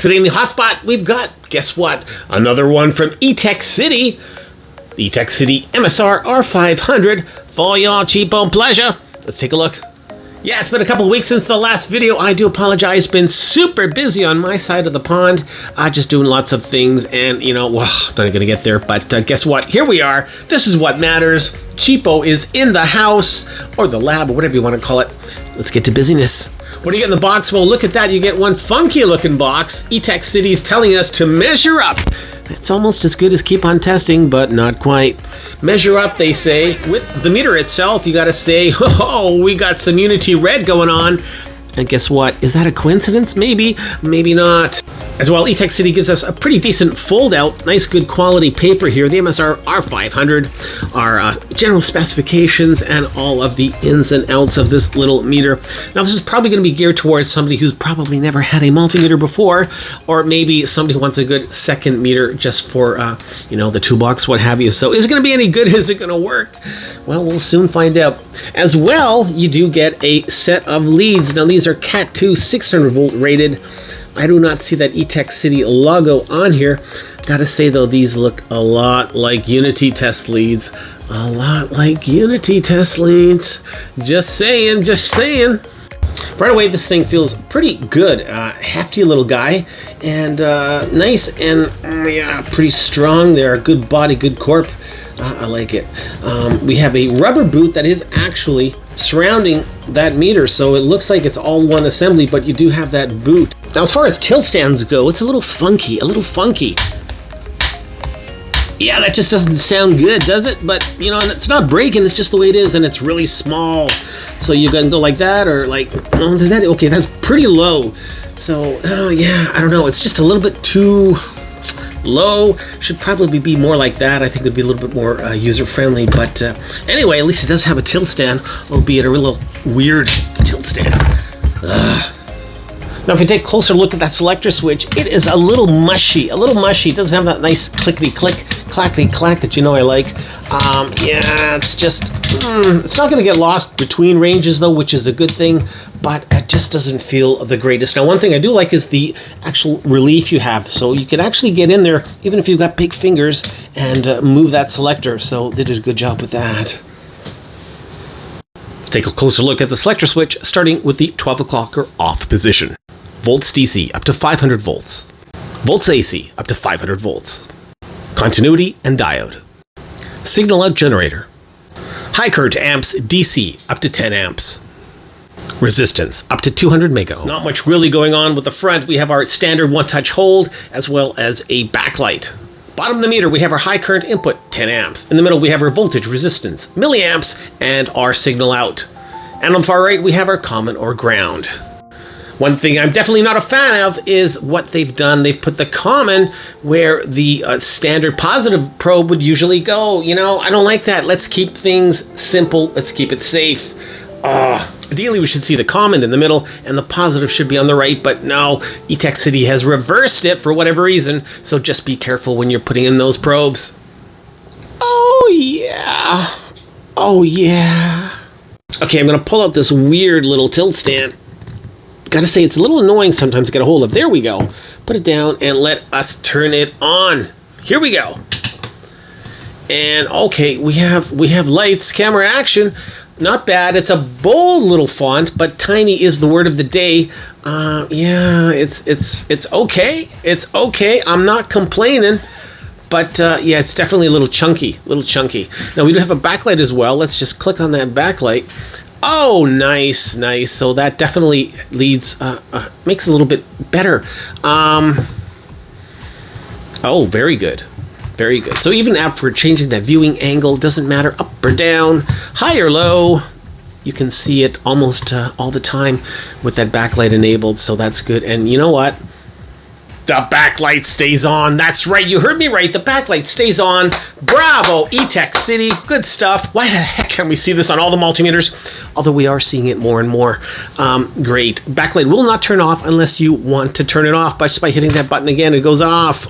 Today in the hotspot, we've got, guess what? Another one from ETEKCITY. The ETEKCITY MSR-R500 for your cheapo pleasure. Let's take a look. Yeah, it's been a couple of weeks since the last video. I do apologize. Been super busy on my side of the pond. Just doing lots of things and, you know, well, not going to get there. But guess what? Here we are. This is what matters. CHEAP-O is in the house, or the lab, or whatever you want to call it. Let's get to busyness. What do you get in the box? Well, look at that. You get one funky looking box. ETEKCITY is telling us to measure up. It's almost as good as keep on testing, but not quite. Measure up, they say. With the meter itself, you gotta say, oh, we got some UNI-T red going on. And guess what? Is that a coincidence? Maybe, maybe not. As well, ETEKCITY gives us a pretty decent fold-out, nice good quality paper here. The MSR-R500, our general specifications, and all of the ins and outs of this little meter. Now, this is probably going to be geared towards somebody who's probably never had a multimeter before, or maybe somebody who wants a good second meter just for, you know, the toolbox, what have you. So is it going to be any good? Is it going to work? Well, we'll soon find out. As well, you do get a set of leads. Now, these are Cat 2 600 volt rated. I do not see that ETEKCITY logo on here. Gotta say though, these look a lot like UNI-T test leads. A lot like UNI-T test leads. Just saying, just saying. Right away, this thing feels pretty good. Hefty little guy, and nice and yeah, pretty strong there. Good body, good corp. I like it. We have a rubber boot that is actually surrounding that meter, so it looks like it's all one assembly, but you do have that boot. Now, as far as tilt stands go, it's a little funky, Yeah, that just doesn't sound good, does it? But, you know, it's not breaking, it's just the way it is, and it's really small. So you can go like that, or like, oh, is that, okay, that's pretty low. So, oh yeah, I don't know, it's just a little bit too low. Should probably be more like that. I think it would be a little bit more user-friendly, but anyway, at least it does have a tilt stand, albeit a real weird tilt stand. Now, if you take a closer look at that selector switch, it is a little mushy, It doesn't have that nice clickety-click, clackety-clack that you know I like. Yeah, it's just, it's not going to get lost between ranges, though, which is a good thing, but it just doesn't feel the greatest. Now, one thing I do like is the actual relief you have, so you can actually get in there, even if you've got big fingers, and move that selector, so they did a good job with that. Let's take a closer look at the selector switch, starting with the 12 o'clock or off position. Volts DC up to 500 volts. Volts AC up to 500 volts. Continuity and diode. Signal out generator. High current amps DC up to 10 amps. Resistance up to 200 megaohm. Not much really going on with the front. We have our standard one-touch hold as well as a backlight. Bottom of the meter, we have our high current input, 10 amps. In the middle, we have our voltage resistance, milliamps, and our signal out. And on the far right, we have our common or ground. One thing I'm definitely not a fan of is what they've done. They've put the common where the standard positive probe would usually go. You know, I don't like that. Let's keep things simple. Let's keep it safe. Ideally, we should see the common in the middle and the positive should be on the right, but no, ETEKCITY has reversed it for whatever reason, so just be careful when you're putting in those probes. Oh, yeah. Oh, yeah. Okay, I'm going to pull out this weird little tilt stand. Gotta say, it's a little annoying sometimes to get a hold of. There we go. Put it down and let us turn it on. Here we go. And okay, we have lights, camera action. Not bad. It's a bold little font, but tiny is the word of the day. Yeah, it's okay. It's okay. I'm not complaining. But yeah, it's definitely a little chunky, Now we do have a backlight as well. Let's just click on that backlight. Oh, nice, nice. So that definitely leads, makes it a little bit better. Oh, very good. Very good. So even after changing that viewing angle, doesn't matter up or down, high or low, you can see it almost all the time with that backlight enabled. So that's good. And you know what? The backlight stays on. That's right. You heard me right. The backlight stays on. Bravo, ETEKCITY. Good stuff. Why the heck can't we see this on all the multimeters? Although we are seeing it more and more. Great. Backlight will not turn off unless you want to turn it off. But just by hitting that button again, it goes off.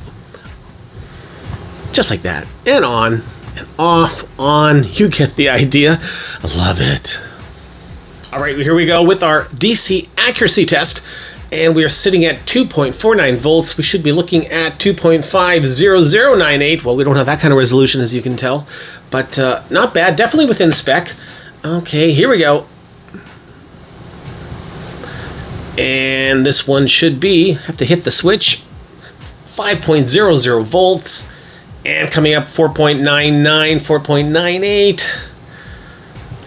Just like that. And on. And off. On. You get the idea. I love it. All right. Here we go with our DC accuracy test. and we are sitting at 2.49 volts. We should be looking at 2.50098. Well, we don't have that kind of resolution, as you can tell, but not bad. Definitely within spec. Okay, here we go. And this one should be, have to hit the switch, 5.00 volts, and coming up 4.99, 4.98.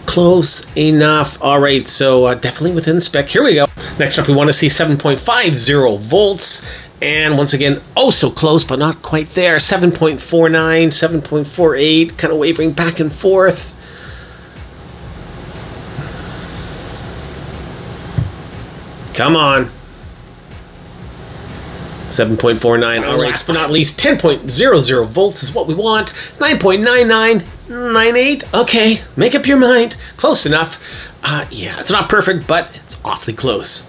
Close enough. All right, so definitely within spec. Here we go. Next up, we want to see 7.50 volts. And once again, oh, so close, but not quite there. 7.49, 7.48, kind of wavering back and forth. Come on. 7.49. All right, last but not least, 10.00 volts is what we want. 9.9998. Okay, make up your mind. Close enough. Yeah, it's not perfect, but it's awfully close.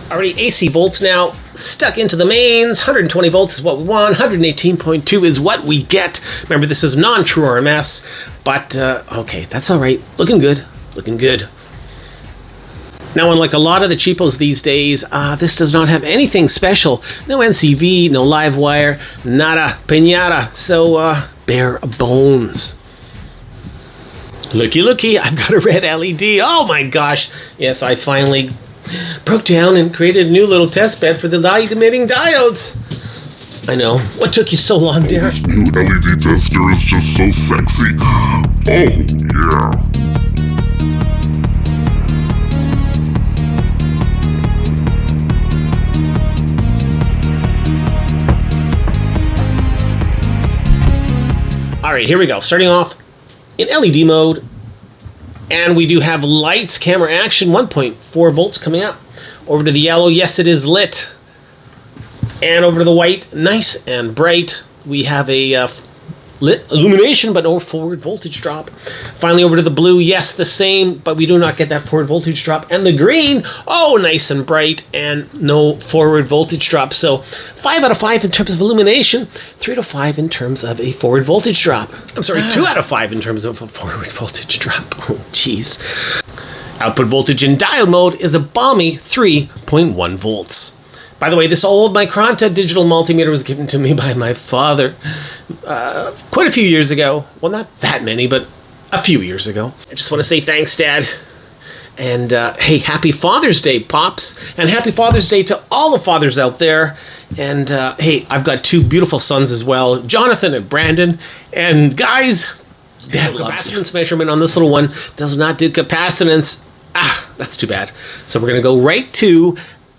Already AC volts now stuck into the mains. 120 volts is what we want. 118.2 is what we get. Remember, this is non-true RMS, but okay, that's all right. Looking good. Looking good. Now, unlike a lot of the cheapos these days, this does not have anything special. No NCV, no live wire, nada, piñata. So, bare bones. Looky, looky, I've got a red LED. Oh my gosh. Yes, I finally broke down and created a new little test bed for the light-emitting diodes. I know. What took you so long, dear? This new LED tester is just so sexy. Oh, yeah. All right, here we go. Starting off in LED mode, and we do have lights, camera action, 1.4 volts coming up. Over to the yellow, yes, it is lit. And over to the white, nice and bright. We have a lit illumination, but no forward voltage drop. Finally, over to the blue, yes, the same, but we do not get that forward voltage drop. And the green, oh, nice and bright, and no forward voltage drop. So 5 out of 5 in terms of illumination, 3 out of 5 in terms of a forward voltage drop. I'm sorry, 2 out of 5 in terms of a forward voltage drop. Oh, jeez. Output voltage in diode mode is a balmy 3.1 volts. By the way, this old Micronta digital multimeter was given to me by my father quite a few years ago. Well, not that many, but a few years ago. I just want to say thanks, Dad. And hey, happy Father's Day, Pops. And happy Father's Day to all the fathers out there. And hey, I've got 2 beautiful sons as well, Jonathan and Brandon. And guys, Dad loves capacitance measurement on this little one. Does not do capacitance. Ah, that's too bad. So we're going to go right to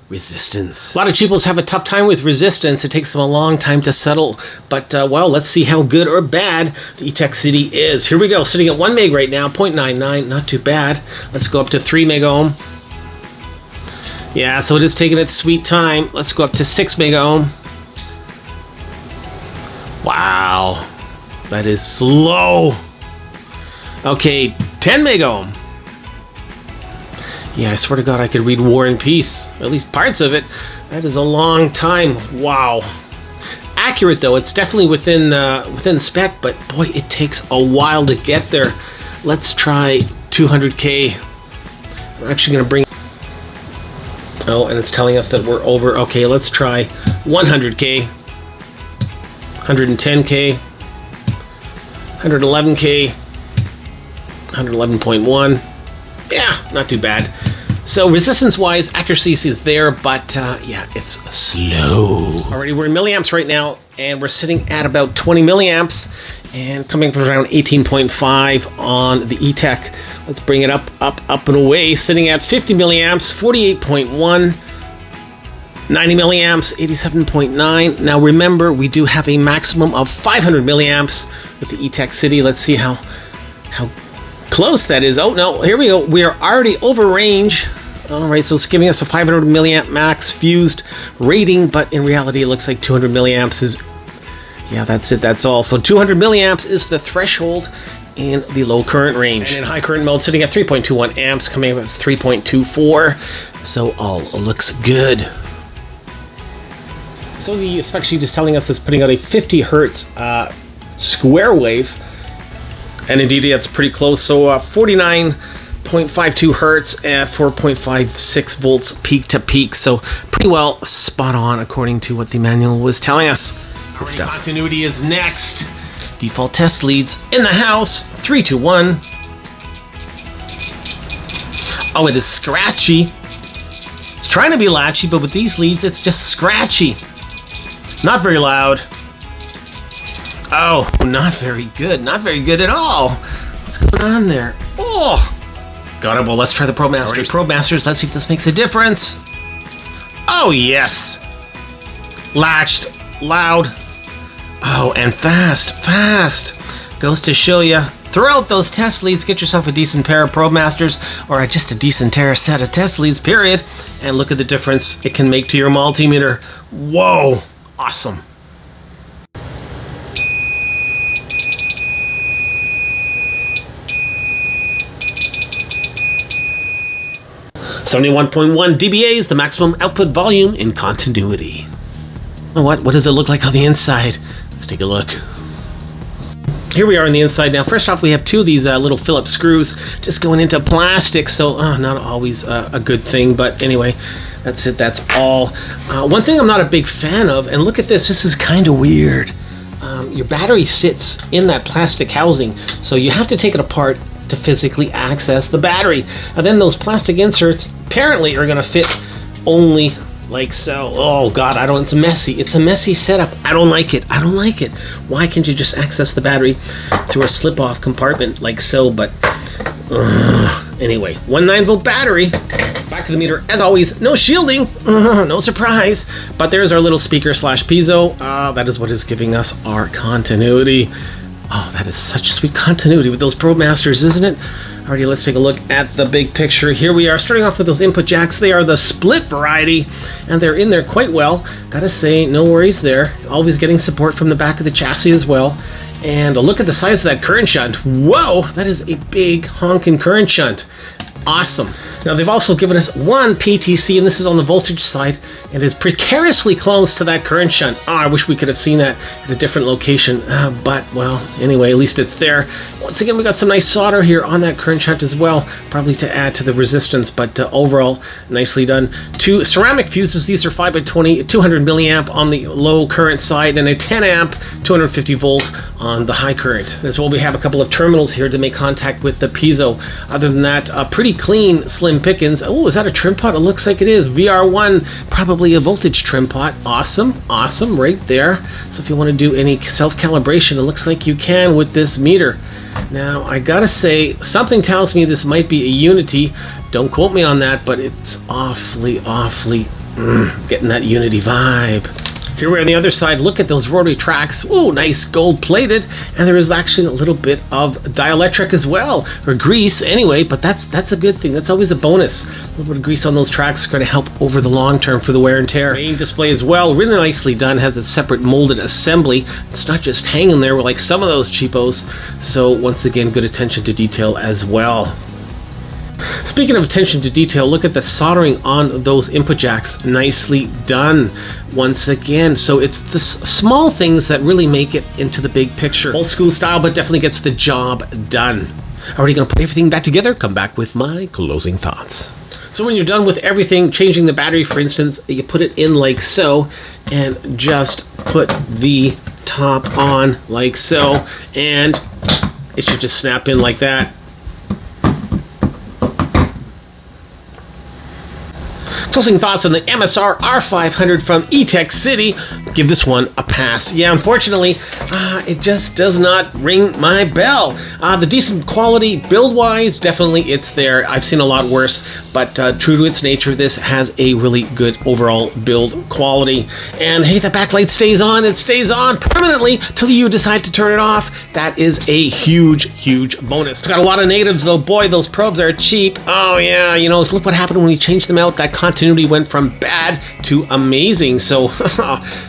resistance. A lot of cheapos have a tough time with resistance. It takes them a long time to settle. But, well, let's see how good or bad the ETEKCITY is. Here we go. Sitting at 1 meg right now, 0.99. Not too bad. Let's go up to 3 meg ohm. Yeah, so it is taking its sweet time. Let's go up to 6 meg ohm. Wow. That is slow. Okay, 10 meg ohm. Yeah, I swear to God, I could read War and Peace, or at least parts of it. That is a long time. Wow. Accurate, though. It's definitely within spec, but boy, it takes a while to get there. Let's try 200K. I'm actually going to bring... Oh, and it's telling us that we're over. Okay, let's try 100K. 110K. 111K. 111.1. Yeah, not too bad. So resistance-wise, accuracy is there, but yeah, it's slow. Alrighty, we're in milliamps right now, and we're sitting at about 20 milliamps, and coming up around 18.5 on the ETEC. Let's bring it up, up and away, sitting at 50 milliamps, 48.1, 90 milliamps, 87.9. Now remember, we do have a maximum of 500 milliamps with the ETEKCITY. Let's see how close that is. Oh no, here we go. We are already over range. All right, so it's giving us a 500 milliamp max fused rating, but in reality, it looks like 200 milliamps is, yeah, that's it, that's all. So 200 milliamps is the threshold in the low current range. And in high current mode, sitting at 3.21 amps, coming up as 3.24. So all looks good. So the spec sheet is telling us it's putting out a 50 hertz square wave. And indeed, that's pretty close. So 49.9 0.52 hertz at 4.56 volts peak to peak. So pretty well spot on according to what the manual was telling us. Good stuff. Continuity is next. Default test leads in the house. 3, 2, 1. Oh, it is scratchy. It's trying to be latchy, but with these leads, it's just scratchy. Not very loud. Oh, not very good. Not very good at all. What's going on there? Oh, got it. Well, let's try the ProMasters. ProMasters, let's see if this makes a difference. Oh, yes. Latched, loud. Oh, and fast, fast. Goes to show you, throw out those test leads, get yourself a decent pair of ProMasters, or just a decent set of test leads, period. And look at the difference it can make to your multimeter. Whoa, awesome. .1 dBA is the maximum output volume in continuity. What does it look like on the inside? Let's take a look. Here we are on the inside now. First off, we have 2 of these little Phillips screws just going into plastic, so not always a good thing, but anyway, that's it, that's all. One thing I'm not a big fan of, and look at this, this is kind of weird. Your battery sits in that plastic housing, so you have to take it apart to physically access the battery. And then those plastic inserts apparently are gonna fit only like so. Oh God, it's messy. It's a messy setup. I don't like it. I don't like it. Why can't you just access the battery through a slip-off compartment like so? But anyway, 9-volt battery. Back to the meter as always. No shielding. No surprise. But there's our little speaker / piezo. That is what is giving us our continuity. Oh, that is such sweet continuity with those ProMasters, isn't it? Alrighty, let's take a look at the big picture. Here we are, starting off with those input jacks. They are the split variety, and they're in there quite well. Gotta say, no worries there. Always getting support from the back of the chassis as well. And a look at the size of that current shunt. Whoa, that is a big honking current shunt. Awesome. Now they've also given us 1 PTC, and this is on the voltage side, and is precariously close to that current shunt. Oh, I wish we could have seen that at a different location, but well, anyway, at least it's there. Once again, we got some nice solder here on that current shunt as well, probably to add to the resistance, but overall, nicely done. 2 ceramic fuses. These are 5x20, 200 milliamp on the low current side, and a 10 amp, 250 volt on the high current. As well, we have a couple of terminals here to make contact with the piezo. Other than that, pretty clean, slim pickings. Oh, is that a trim pot? It looks like it is. VR1, probably a voltage trim pot. Awesome, awesome, right there. So if you want to do any self-calibration, it looks like you can with this meter. Now, I gotta say, something tells me this might be a UNI-T. Don't quote me on that, but it's awfully getting that UNI-T vibe. Here we are on the other side. Look at those rotary tracks. Ooh, nice gold plated. And there is actually a little bit of dielectric as well, or grease anyway, but that's a good thing. That's always a bonus. A little bit of grease on those tracks is going to help over the long term for the wear and tear. Main display as well, really nicely done. Has a separate molded assembly. It's not just hanging there like some of those cheapos. So once again, good attention to detail as well. Speaking of attention to detail, look at the soldering on those input jacks. Nicely done once again. So it's the small things that really make it into the big picture. Old school style, but definitely gets the job done. Already gonna put everything back together, come back with my closing thoughts. So when you're done with everything, changing the battery, for instance, you put it in like so, and just put the top on like so, and it should just snap in like that. Closing thoughts on the MSR-R500 from ETEKCITY. Give this one a pass. Yeah, unfortunately, it just does not ring my bell. The decent quality, build-wise, definitely it's there. I've seen a lot worse, but true to its nature, this has a really good overall build quality. And hey, the backlight stays on. It stays on permanently till you decide to turn it off. That is a huge, huge bonus. It's got a lot of negatives, though. Boy, those probes are cheap. Oh, yeah, you know, look what happened when you changed them out. That continuity went from bad to amazing. So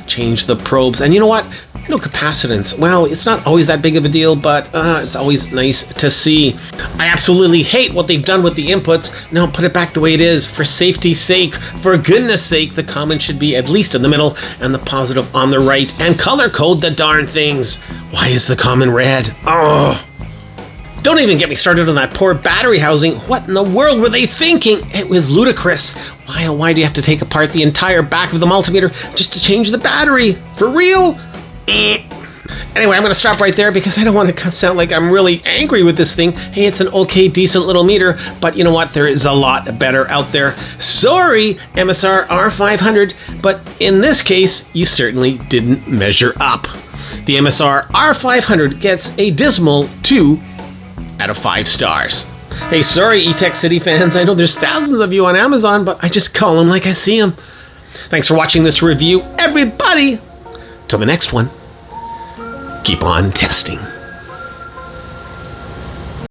change the probes, and you know what, no capacitance. Well, it's not always that big of a deal, but it's always nice to see. I absolutely hate what they've done with the inputs. No, put it back the way it is. For safety's sake, for goodness sake, the common should be at least in the middle and the positive on the right, and color code the darn things. Why is the common red? Oh, Don't even get me started on that poor battery housing. What in the world were they thinking? It was ludicrous. Why do you have to take apart the entire back of the multimeter just to change the battery? For real? Anyway, I'm going to stop right there because I don't want to sound like I'm really angry with this thing. Hey, it's an okay, decent little meter, but you know what? There is a lot better out there. Sorry, MSR-R500, but in this case, you certainly didn't measure up. The MSR-R500 gets a dismal 2 out of 5 stars. Hey, sorry, ETEKCITY fans. I know there's thousands of you on Amazon, but I just call them like I see them. Thanks for watching this review, everybody. Till the next one. Keep on testing.